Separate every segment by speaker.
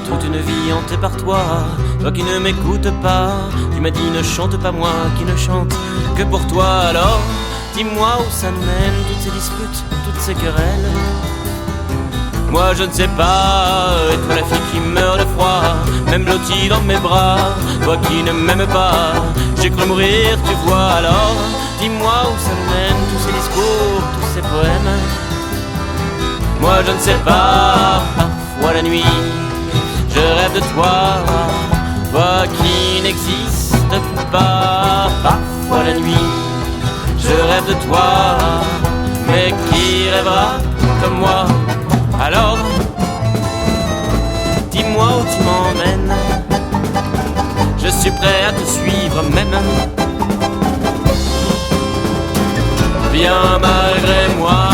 Speaker 1: toute une vie hantée par toi, toi qui ne m'écoutes pas. Tu m'as dit ne chante pas, moi qui ne chante que pour toi. Alors dis-moi où ça mène, toutes ces disputes, toutes ces querelles. Moi je ne sais pas, et toi la fille qui meurt de froid, même blottie dans mes bras, toi qui ne m'aimes pas, j'ai cru mourir, tu vois. Alors dis-moi où ça mène, tous ces discours, tous ces poèmes. Moi je ne sais pas, parfois la nuit, je rêve de toi, toi qui n'existe pas. Parfois la nuit, je rêve de toi, mais qui rêvera comme moi? Alors, dis-moi où tu m'emmènes, je suis prêt à te suivre même. Viens malgré moi.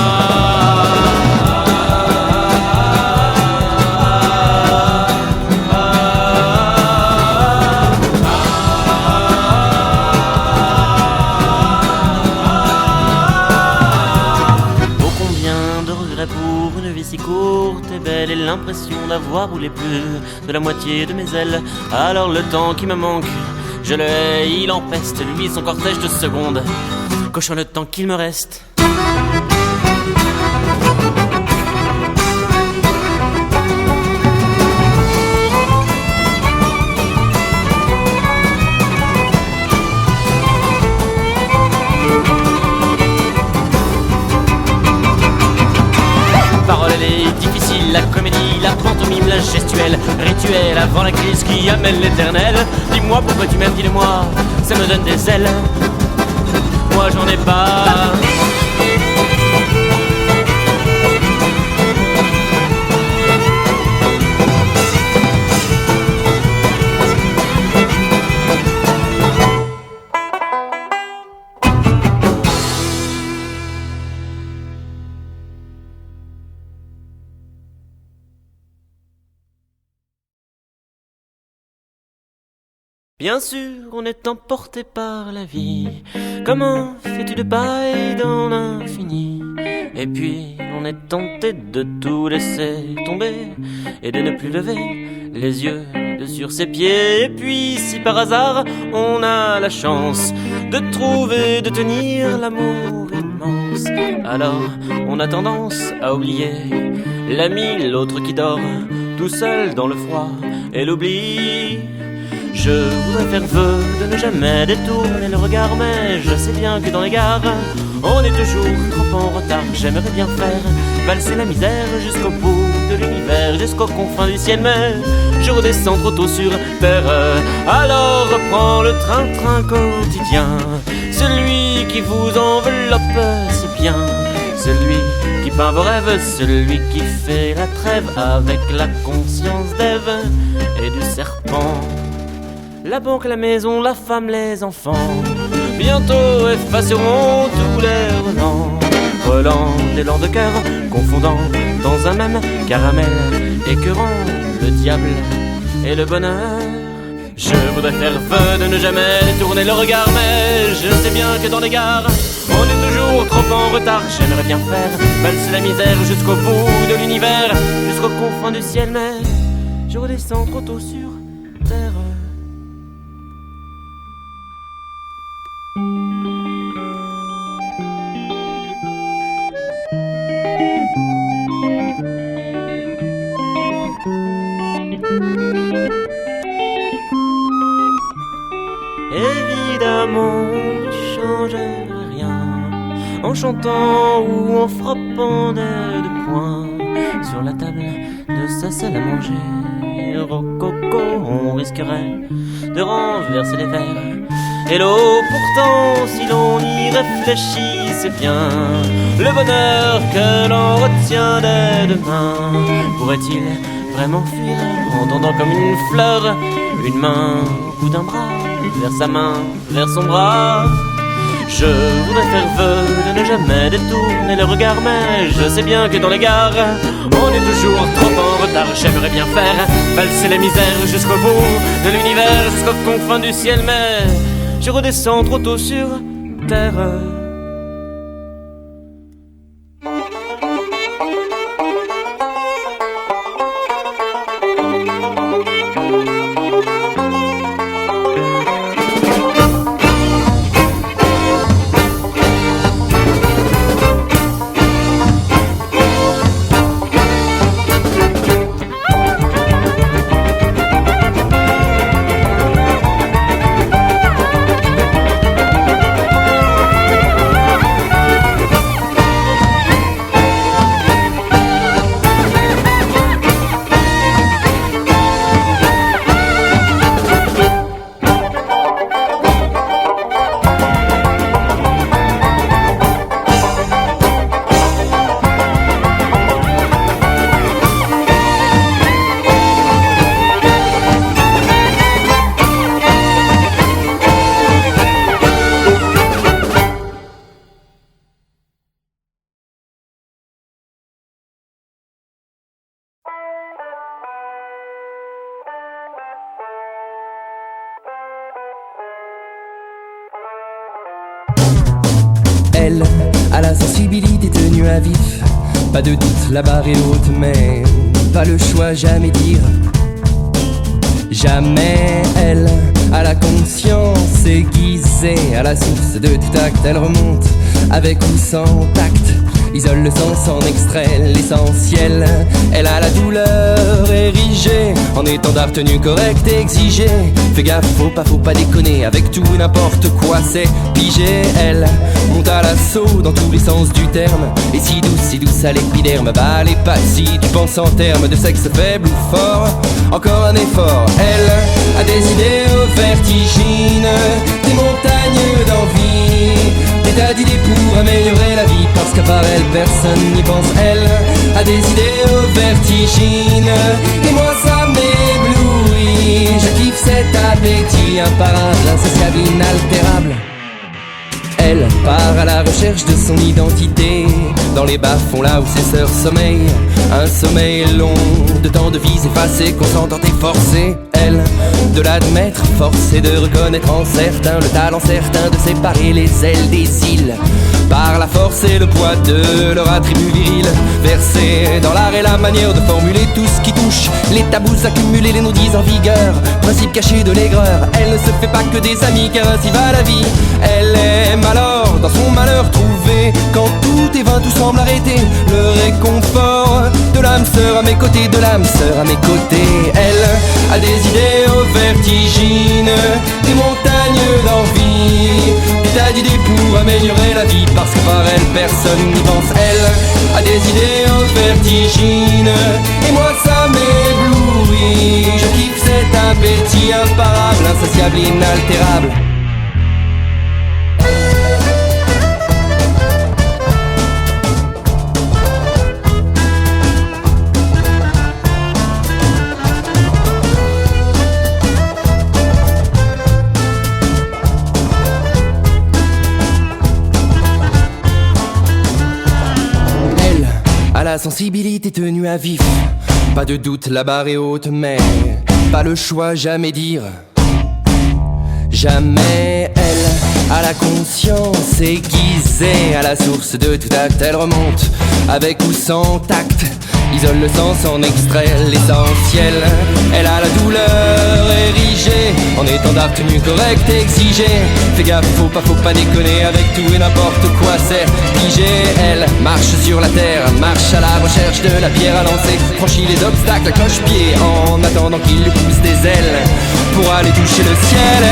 Speaker 1: Pour une vie si courte et belle, et l'impression d'avoir roulé plus de la moitié de mes ailes. Alors le temps qui me manque, je le hais, il empeste, lui et son cortège de secondes, cochant le temps qu'il me reste. Difficile, la comédie, la pantomime, la gestuelle, rituel avant la crise qui amène l'éternel. Dis-moi pourquoi tu m'aimes, dis-le-moi, ça me donne des ailes. Moi j'en ai pas. Bien sûr, on est emporté par la vie, comme un fétu de paille dans l'infini. Et puis, on est tenté de tout laisser tomber et de ne plus lever les yeux de sur ses pieds. Et puis, si par hasard, on a la chance de trouver, de tenir l'amour immense, alors on a tendance à oublier l'ami, l'autre qui dort tout seul dans le froid et l'oubli. Je voudrais faire vœu de ne jamais détourner le regard, mais je sais bien que dans les gares, on est toujours trop en retard. J'aimerais bien faire valser la misère jusqu'au bout de l'univers, jusqu'aux confins du ciel, mais je redescends trop tôt sur terre. Alors reprends le train-train quotidien, celui qui vous enveloppe si bien, celui qui peint vos rêves, celui qui fait la trêve avec la conscience d'Ève et du serpent. La banque, la maison, la femme, les enfants, bientôt effaceront tous les relents des lents de cœur, confondant dans un même caramel, écœurant le diable et le bonheur. Je voudrais faire vœu de ne jamais détourner le regard, mais je sais bien que dans les gares, on est toujours trop en retard. J'aimerais bien faire valser la misère jusqu'au bout de l'univers, jusqu'aux confins du ciel, mais je redescends trop tôt sur terre. Évidemment, tu changes rien en chantant ou en frappant de poing sur la table de sa salle à manger. Rococo, on risquerait de renverser les verres et l'eau. Pourtant, si l'on y réfléchit, c'est bien le bonheur que l'on retient dès demain. Pourrait-il vraiment fuir en tendant comme une fleur une main au bout d'un bras, vers sa main, vers son bras? Je voudrais faire vœu de ne jamais détourner le regard, mais je sais bien que dans les gares, on est toujours trop en retard. J'aimerais bien faire valser les misères jusqu'au bout de l'univers, jusqu'aux confins du ciel, mais je redescends trop tôt sur terre.
Speaker 2: la sensibilité tenue à vif. Pas de doute, la barre est haute, mais pas le choix, jamais dire. Jamais elle a la conscience aiguisée. À la source de tout acte, elle remonte avec ou sans tact. Isole le sens, en extrait l'essentiel. Elle a la douleur érigée en étendard tenu correct et exigé. Fais gaffe, faut pas déconner avec tout n'importe quoi, c'est pigé. Elle monte à l'assaut dans tous les sens du terme. Et si douce à l'épiderme, bah les pas si tu penses en termes de sexe faible ou fort. Encore un effort, elle a des idées vertigineuses, des montagnes d'envie, des tas d'idées pour améliorer la vie, parce qu'à part elle, personne n'y pense. Elle a des idées vertigineuses, et moi ça m'éblouit. Je kiffe cet appétit imparable, insatiable, inaltérable. Elle part à la recherche de son identité dans les bas-fonds là où ses sœurs sommeillent. Un sommeil long de temps de vies effacées, consentant et forcé. Elle, de l'admettre, forcée de reconnaître en certains le talent certain de séparer les ailes des îles par la force et le poids de leur attribut viril. Versé dans l'art et la manière de formuler tout ce qui touche les tabous accumulés, les non-dits en vigueur, principe caché de l'aigreur. Elle ne se fait pas que des amis car ainsi va la vie. Elle aime alors dans son malheur trouver, quand tout est vain, tout semble arrêter, le réconfort de l'âme sœur à mes côtés, de l'âme sœur à mes côtés. Elle a des idées vertigineuses, des montagnes d'envie, des tas d'idées pour améliorer la vie, parce que par elle personne n'y pense. Elle a des idées vertigineuses, et moi ça m'éblouit. Je kiffe cet appétit imparable, insatiable, inaltérable. La sensibilité tenue à vif, pas de doute, la barre est haute, mais pas le choix, jamais dire. Jamais elle a la conscience aiguisée. À la source de tout acte, elle remonte avec ou sans tact. Isole le sens, en extrait l'essentiel. Elle a la douleur érigée en étendard tenu correct et exigé. Fais gaffe, faut pas déconner avec tout et n'importe quoi, c'est pigé. Elle marche sur la terre, marche à la recherche de la pierre à lancer, franchit les obstacles à cloche-pied en attendant qu'il lui pousse des ailes pour aller toucher le ciel.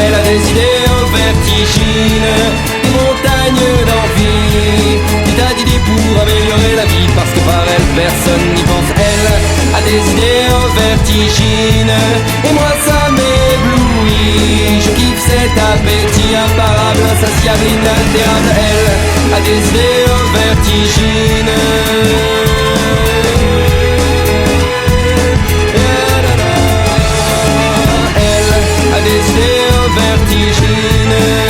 Speaker 2: Elle a des idées vertigineuses, des montagnes d'envie, des tas d'idées pour améliorer la vie, parce que par elle personne n'y pense. Elle a des idées vertigineuses, et moi ça m'éblouit. Je kiffe cet appétit imparable, insatiable, inaltérable. Elle a des idées vertigineuses. Elle a des idées vertigineuses.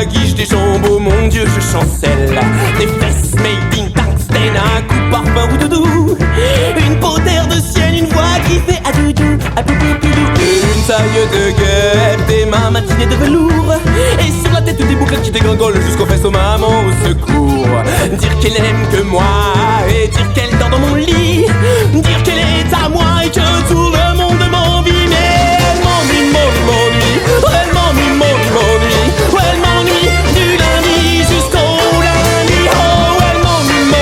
Speaker 3: Guiche des jambes, oh mon Dieu, je chancelle. Des fesses made in tungstène, un coup de parfum ou doudou, une peau d'air de ciel, une voix qui fait adoudou, abouboubidou. Une taille de guêpe, des mains matinées de velours, et sur la tête des boucles qui dégringolent jusqu'aux fesses, oh maman, au secours. Dire qu'elle aime que moi, et dire qu'elle dort dans mon lit, dire qu'elle est à moi et que tout le monde m'envie. Mais elle m'ennuie, elle m'ennuie, elle m'ennuie du lundi jusqu'au lundi. Oh, elle m'ennuie,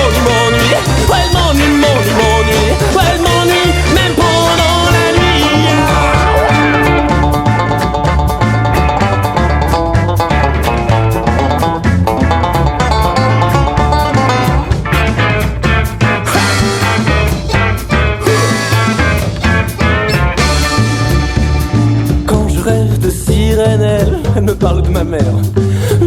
Speaker 3: elle m'ennuie même pendant la nuit. parle de ma mère.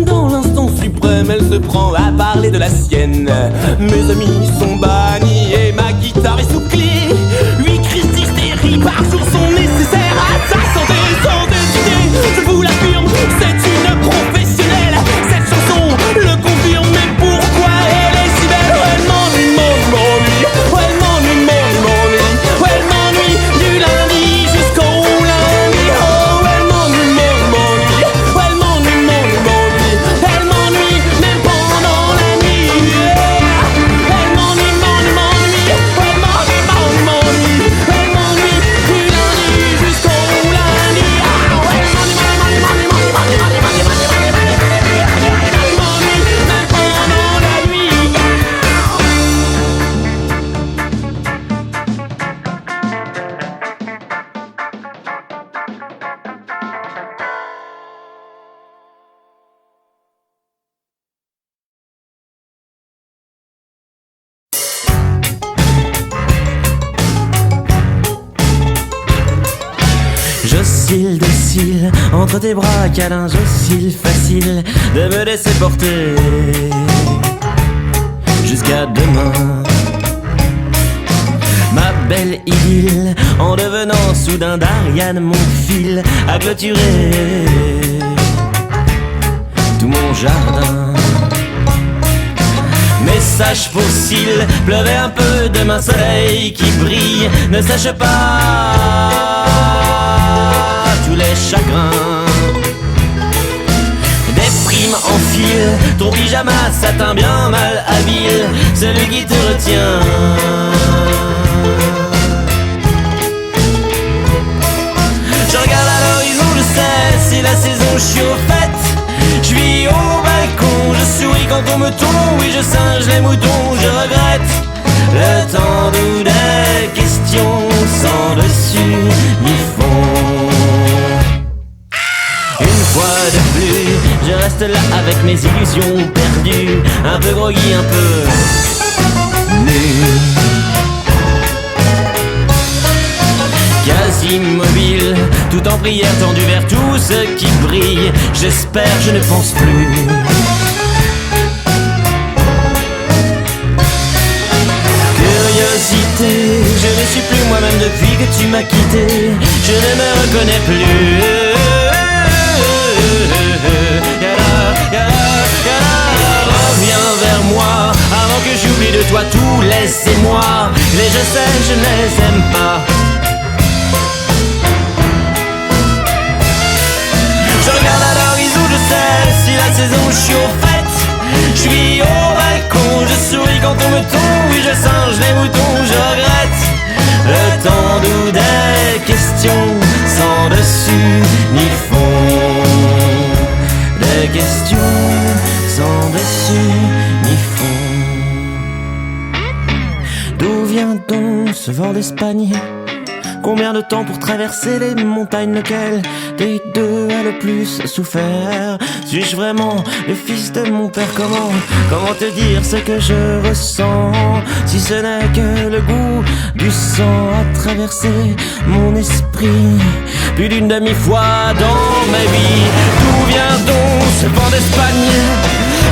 Speaker 3: Dans l'instant suprême, elle se prend à parler de la sienne. Mes amis sont bannis et ma guitare est sous clé. 8 crises d'hystérie par jour sont nécessaires à sa santé. Sans hésiter, je vous l'affirme, c'est une professionnelle. Cette chanson le confirme, mais pourquoi elle est si belle? Elle m'ennuie, m'ennuie, elle m'ennuie, m'ennuie, elle m'ennuie du lundi jusqu'au lundi. Oh, elle m'ennuie, m'ennuie, elle m'ennuie, m'ennuie, elle m'ennuie même pendant la nuit. Elle m'ennuie, m'ennuie, m'ennuie, elle m'ennuie, m'ennuie, elle m'ennuie du lundi jusqu'au lundi. Ah, elle m'ennuie, m'ennuie, m'ennuie, m'ennuie, m'ennuie, m'ennuie, m'ennuie, elle m'ennuie même pendant la nuit.
Speaker 1: J'oscille docile entre tes bras câlins, j'oscille facile de me laisser porter jusqu'à demain. Ma belle idylle en devenant soudain d'Ariane, mon fil a clôturé tout mon jardin. Message fossile, pleuvait un peu, demain soleil qui brille, ne sache pas tous les chagrins. Des primes en fil, ton pyjama satin bien mal habile, celui qui te retient. Je regarde à l'horizon, je sais, c'est la saison, je suis au fait. Je vis au balcon, je souris quand on me tombe, oui je singe les moutons, je regrette le temps d'où des questions sans dessus ni fond. Une fois de plus, je reste là avec mes illusions perdues, un peu groggy, un peu nu, quasi immobile, tout en prière tendue vers tout ce qui brille. J'espère, je ne pense plus. Curiosité, je ne suis plus moi-même depuis que tu m'as quitté. Je ne me reconnais plus. Reviens vers moi avant que j'oublie de toi tous les émois. Les je sais, je ne les aime pas. Je regarde à l'horizon, je sais, si la saison, je suis au fait. Je suis au balcon, je souris quand on me tombe. Oui, je singe les moutons, je regrette le temps d'où des questions sans dessus ni fond. Des questions sans dessus ni fond. D'où vient donc ce vent d'Espagne? Combien de temps pour traverser les montagnes? Lequel des deux a le plus souffert? Suis-je vraiment le fils de mon père? Comment te dire ce que je ressens? Si ce n'est que le goût du sang a traversé mon esprit plus d'une demi-fois dans ma vie. D'où vient donc ce vent d'Espagne?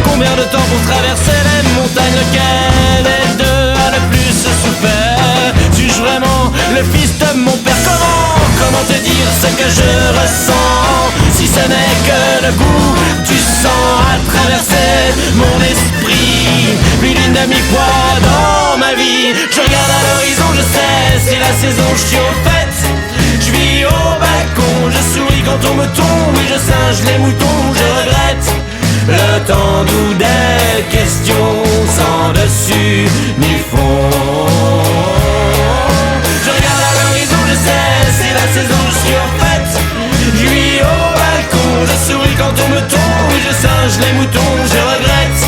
Speaker 1: Combien de temps pour traverser les montagnes? Lequel des deux a le plus souffert? Suis-je vraiment le fils de mon père? Comment te dire ce que je ressens? Si ce n'est que le goût du sang a traversé mon esprit plus d'une demi-fois dans ma vie. Je regarde à l'horizon, je sais, c'est la saison, je suis au fait. Je vis au balcon, je souris quand on me tombe. Oui, je singe les moutons, je regrette le temps d'où des questions sans dessus ni fond. Je regarde à l'horizon, je sais, c'est la saison, je suis en fête. Je vis au balcon, je souris quand on me tombe. Oui, je singe les moutons, je regrette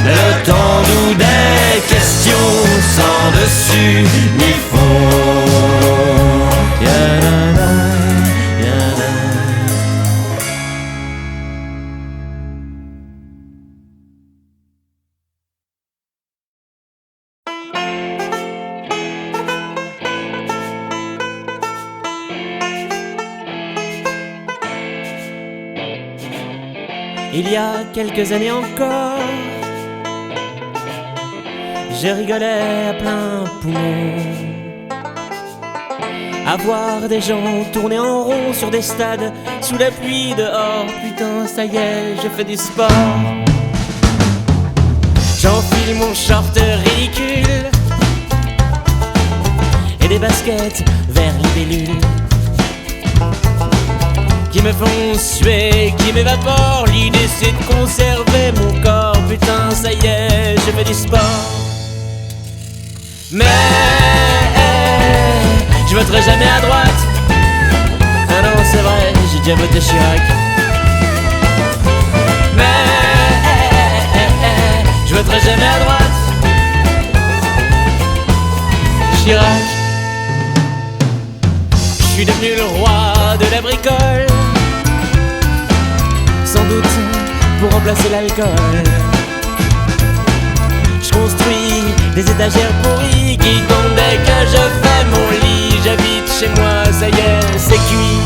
Speaker 1: le temps d'où des questions sans dessus ni fond. Ya-da-da, ya-da. Il y a quelques années encore, je rigolais à plein poumon à voir des gens tourner en rond sur des stades sous la pluie dehors. Putain, ça y est, je fais du sport. J'enfile mon short ridicule et des baskets vers libellule qui me font suer, qui m'évaporent. L'idée c'est de conserver mon corps. Putain, ça y est, je fais du sport. Mais je voterai jamais à droite. Ah non, c'est vrai, j'ai déjà voté Chirac. Mais je voterai jamais à droite. Chirac. Je suis devenu le roi de la bricole, sans doute pour remplacer l'alcool. Je construis des étagères pourries qui tombent dès que je fais mon lit. J'habite chez moi, ça y est, c'est cuit.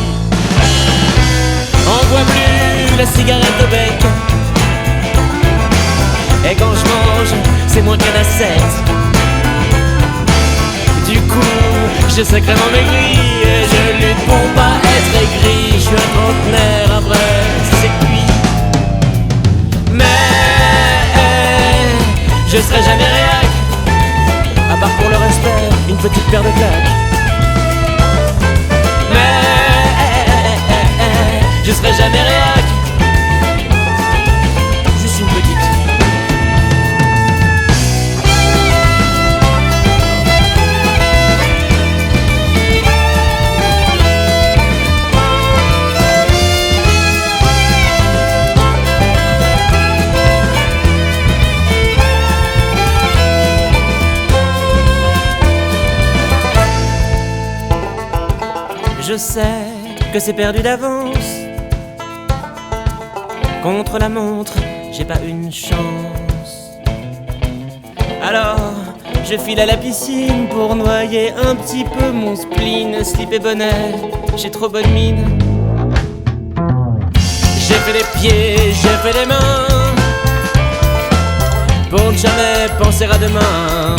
Speaker 1: On voit plus la cigarette au bec, et quand je mange, c'est moins qu'un assiette. Du coup, j'ai sacrément maigri et je lutte pour pas être aigri. Je suis un trentenaire, après c'est cuit. Mais je serai jamais réac, à part pour le respect, une petite paire de claques. Mais je serai jamais réac, juste une petite. Je sais que c'est perdu d'avance. Contre la montre, j'ai pas une chance. Alors, je file à la piscine pour noyer un petit peu mon spleen. Slip et bonnet, j'ai trop bonne mine. J'ai fait les pieds, j'ai fait les mains, pour ne jamais penser à demain.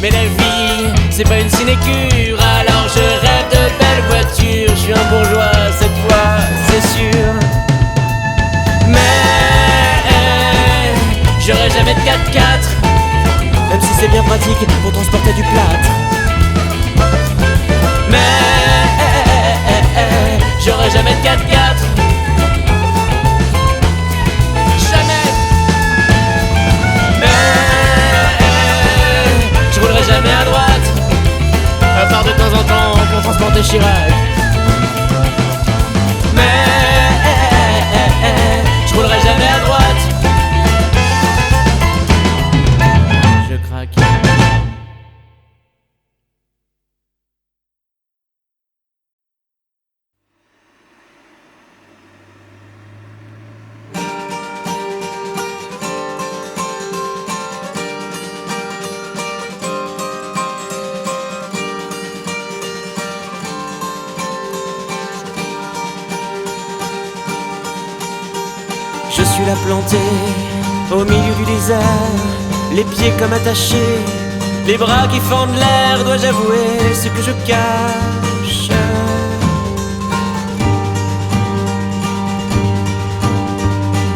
Speaker 1: Mais la vie, c'est pas une sinécure, alors je rêve de belles voitures. Je suis un bourgeois cette fois, c'est sûr. Mais j'aurai jamais de 4x4, même si c'est bien pratique pour transporter du plâtre. Mais j'aurai jamais de 4x4, jamais. Je roulerai jamais à droite, à part de temps en temps pour transporter Chirac. Mais je roulerai jamais à droite. Je craque. Je suis là planté au milieu du désert, les pieds comme attachés, les bras qui fendent l'air. Dois-je avouer ce que je cache?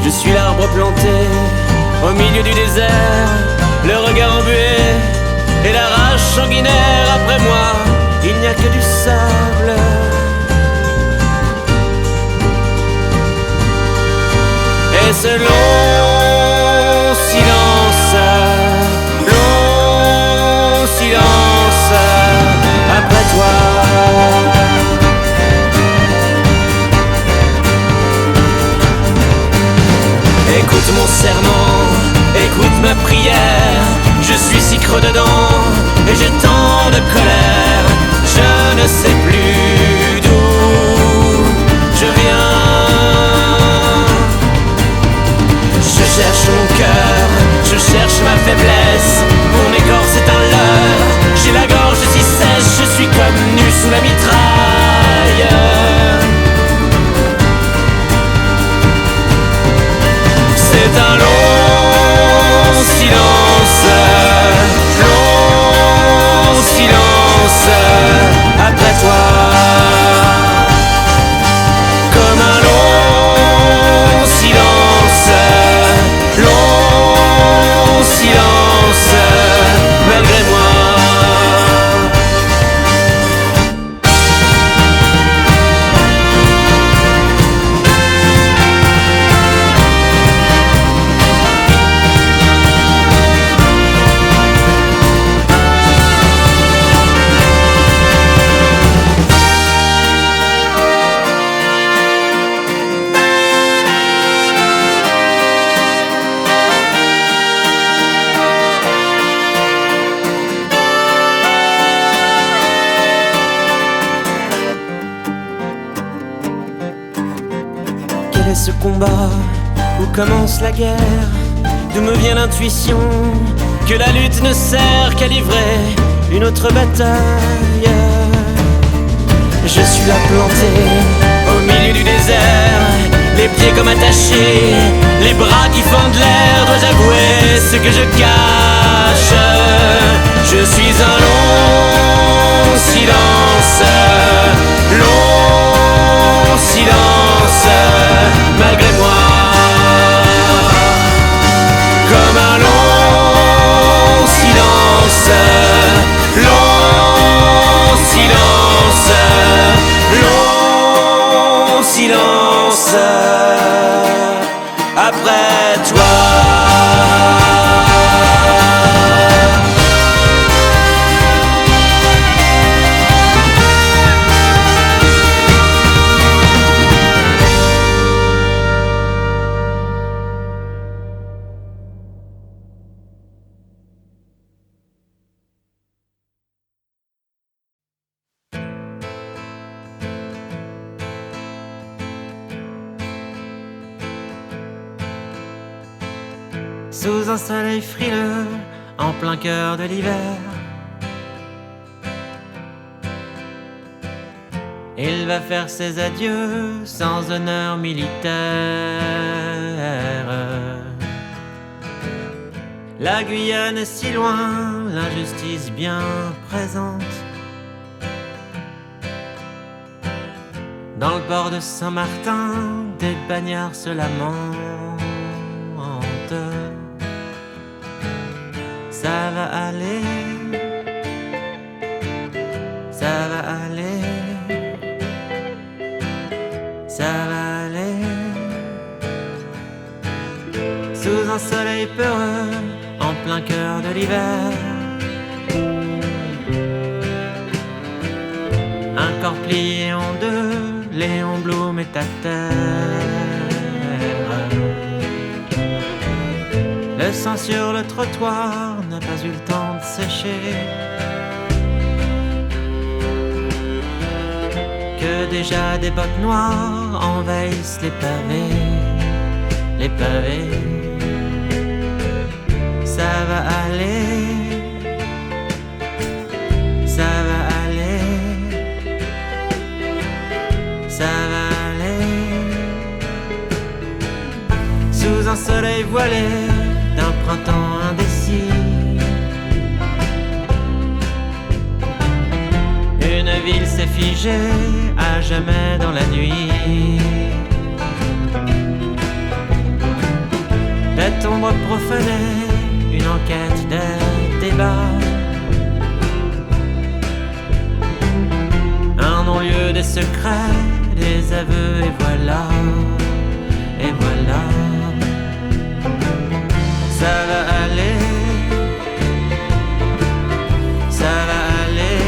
Speaker 1: Je suis l'arbre planté au milieu du désert, le regard embué et la rage sanguinaire. Après moi, il n'y a que du sable. Et ce long silence après toi. Écoute mon serment, écoute ma prière. Je suis si creux dedans et j'ai tant de colère. Je ne sais plus d'où je viens. Je cherche mon cœur, je cherche ma faiblesse. Mon écorce est un leurre, j'ai la gorge si sèche. Je suis comme nu sous la mitraille. est ce combat? Où commence la guerre? D'où me vient l'intuition que la lutte ne sert qu'à livrer une autre bataille? Je suis là planté au milieu du désert, les pieds comme attachés, les bras qui fendent l'air. Dois-je avouer ce que je cache? Je suis un long silence, long silence, malgré moi. Comme un long silence, long silence, long silence, après toi. Sous un soleil frileux, en plein cœur de l'hiver, il va faire ses adieux sans honneur militaire. La Guyane est si loin, l'injustice bien présente. Dans le port de Saint-Martin, des bagnards se lamentent. Ça va aller, ça va aller, ça va aller. Sous un soleil peureux, en plein cœur de l'hiver, un corps plié en deux, Léon Blum est à terre. Le sang sur le trottoir n'a pas eu le temps de sécher, que déjà des bottes noires envahissent les pavés, les pavés. Ça va aller, ça va aller, ça va aller. Sous un soleil voilé d'un printemps indécis, une ville s'est figée à jamais dans la nuit. Des tombes profanées, une enquête, des débats, un non-lieu, des secrets, des aveux, et voilà, et voilà. Ça va aller, ça va aller,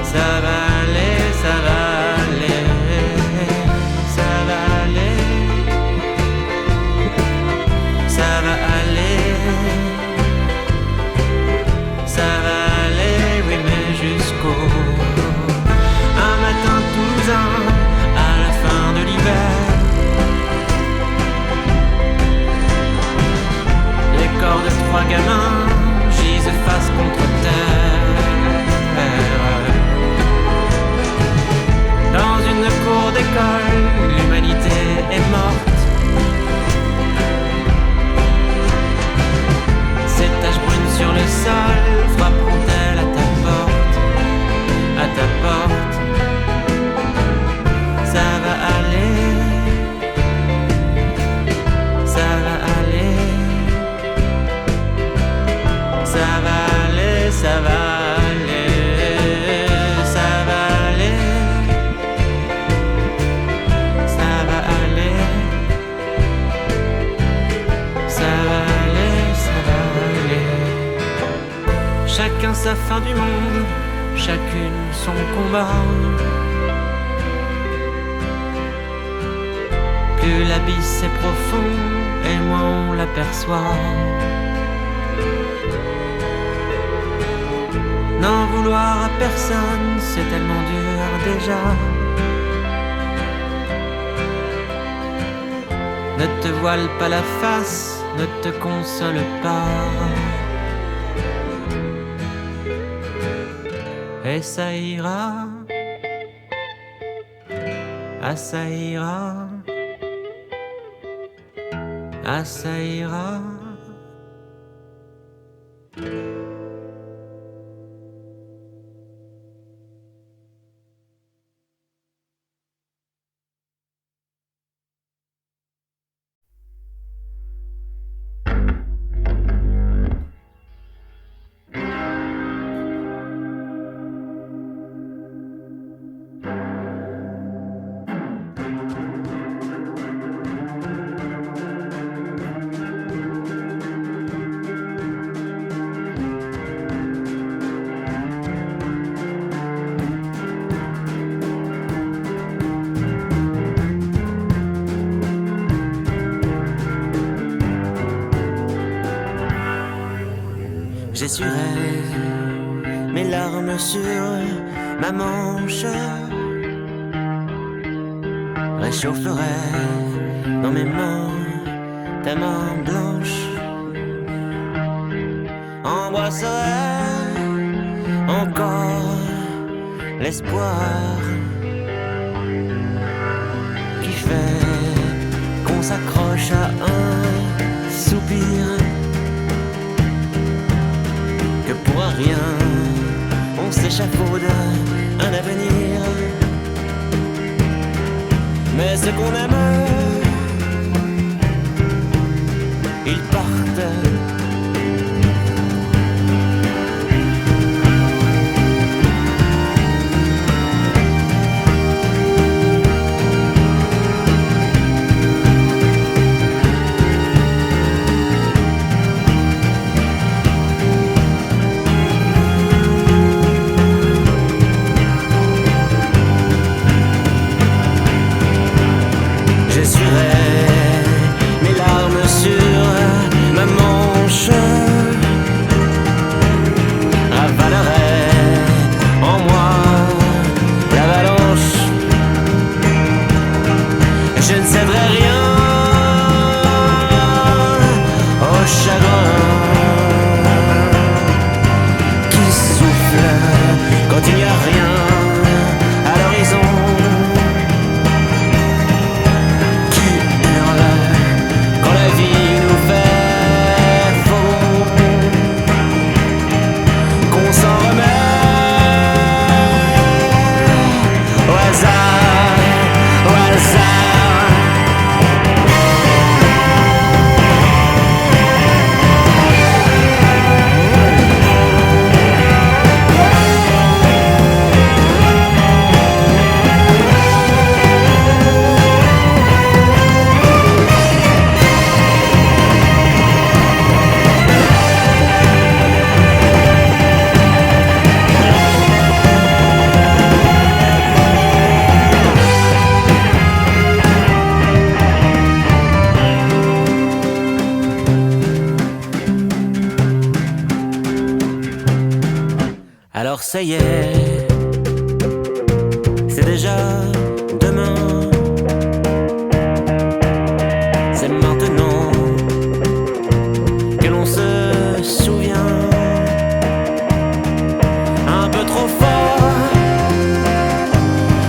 Speaker 1: ça va aller, ça va aller, ça va aller, ça va aller, ça va aller, oui mais jusqu'au un matin toulousain à la fin de l'hiver. De trois gamins gisent face contre terre. Dans une cour d'école, l'humanité est morte. Ces taches brunes sur le sol frapperont-elles à ta porte, à ta porte? Ça va aller, ça va aller, ça va aller, ça va aller, ça va aller, ça va aller, ça va aller, ça va aller. Chacun sa fin du monde, chacune son combat. Plus l'abysse est profond et moins on l'aperçoit. N'en vouloir à personne, c'est tellement dur déjà. Ne te voile pas la face, ne te console pas. Et ça ira, ah ça ira, ah ça ira. J'essuierai mes larmes sur ma manche, réchaufferai dans mes mains ta main blanche, embrasserai encore l'espoir qui fait qu'on s'accroche à un soupir, que pour rien on s'échafaude un avenir. Mais ce qu'on aime, ils partent. Mes larmes sur ma manche, avalerai en moi l'avalanche. Je ne céderai rien au chagrin qui souffle quand il n'y a rien à l'horizon. Alors ça y est, c'est déjà demain, c'est maintenant que l'on se souvient. Un peu trop fort,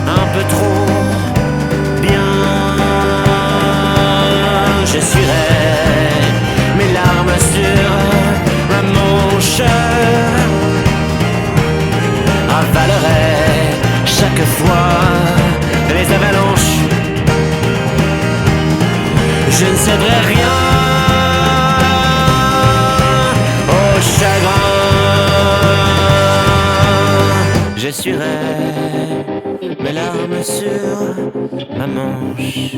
Speaker 1: un peu trop bien. J'essuierai mes larmes sur ma manche, avalerai chaque fois les avalanches. Je ne céderai rien au chagrin. J'essuierai mes larmes sur ma manche.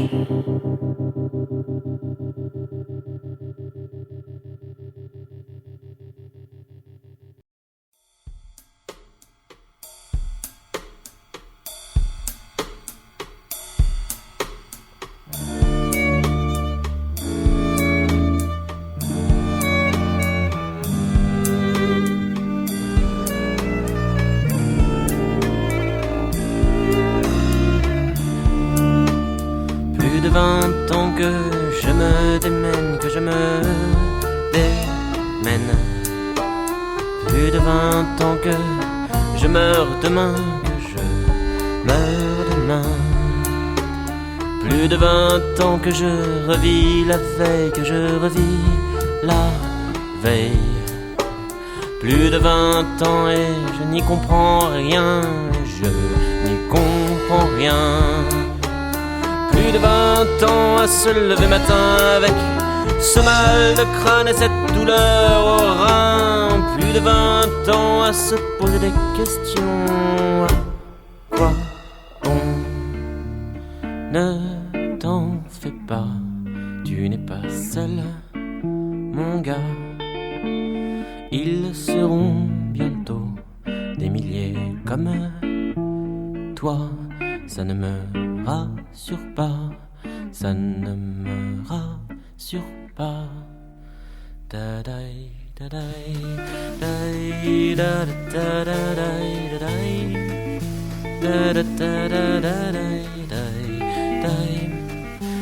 Speaker 1: de 20 ans que je me démène, que je me démène. Plus de 20 ans que je meurs demain, que je meurs demain. Plus de 20 ans que je revis la veille, que je revis la veille. Plus de 20 ans et je n'y comprends rien, je n'y comprends rien. Plus de 20 ans à se lever matin avec ce mal de crâne et cette douleur au rein. Plus de 20 ans à se poser des questions. À quoi bon? Ne t'en fais pas, tu n'es pas seul, mon gars. Ils seront bientôt des milliers comme toi. Ça ne me rassure pas, ça ne me rassure pas. Da-dai, da-dai, dai, da-da-da-da-dai, da-dai, da-da-da-da-dai, dai,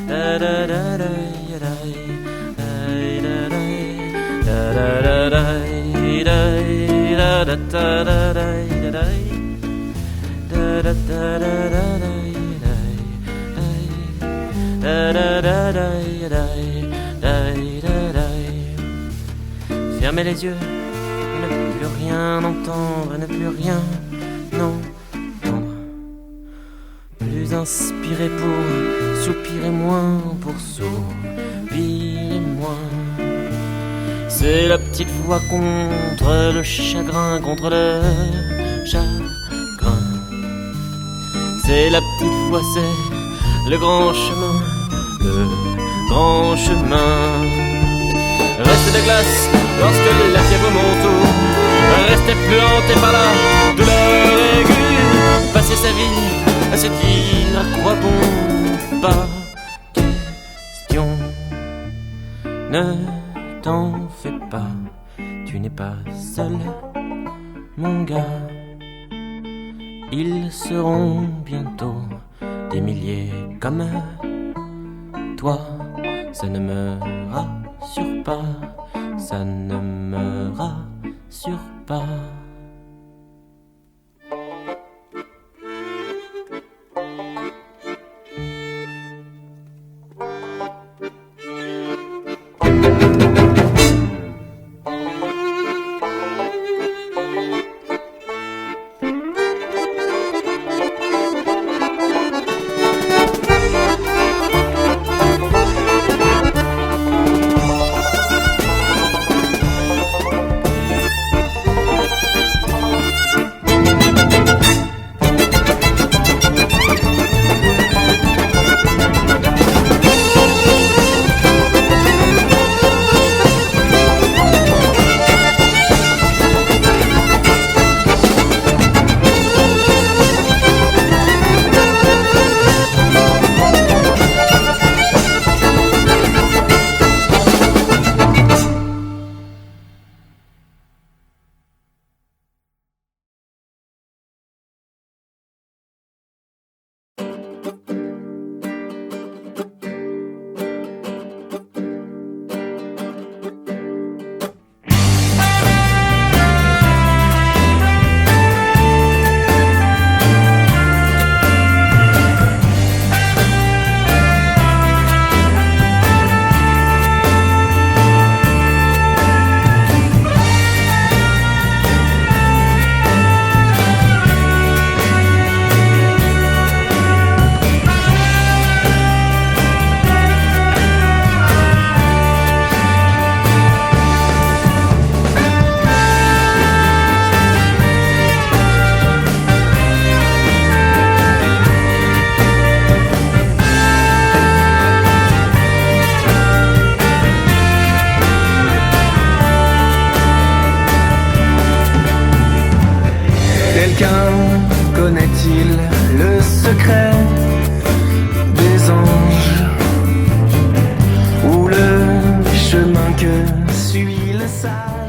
Speaker 1: da-da-da-da-dai, dai, da-da-da-dai. Fermez les yeux, ne plus rien entendre, ne plus rien entendre. Plus inspirer pour soupirer moins, pour soupirer moins. C'est la petite voix contre le chagrin, contre le chagrin. C'est la petite voix, c'est le grand chemin, le grand chemin. Restez de glace lorsque la fièvre monte, restez plus hanté par la douleur aiguë. Passer sa vie à se dire à quoi bon, pas question. Ne t'en fais pas, tu n'es pas seul, mon gars. Ils seront bientôt des milliers comme toi. Ça ne me rassure pas, ça ne me rassure pas.
Speaker 3: que suit le sage.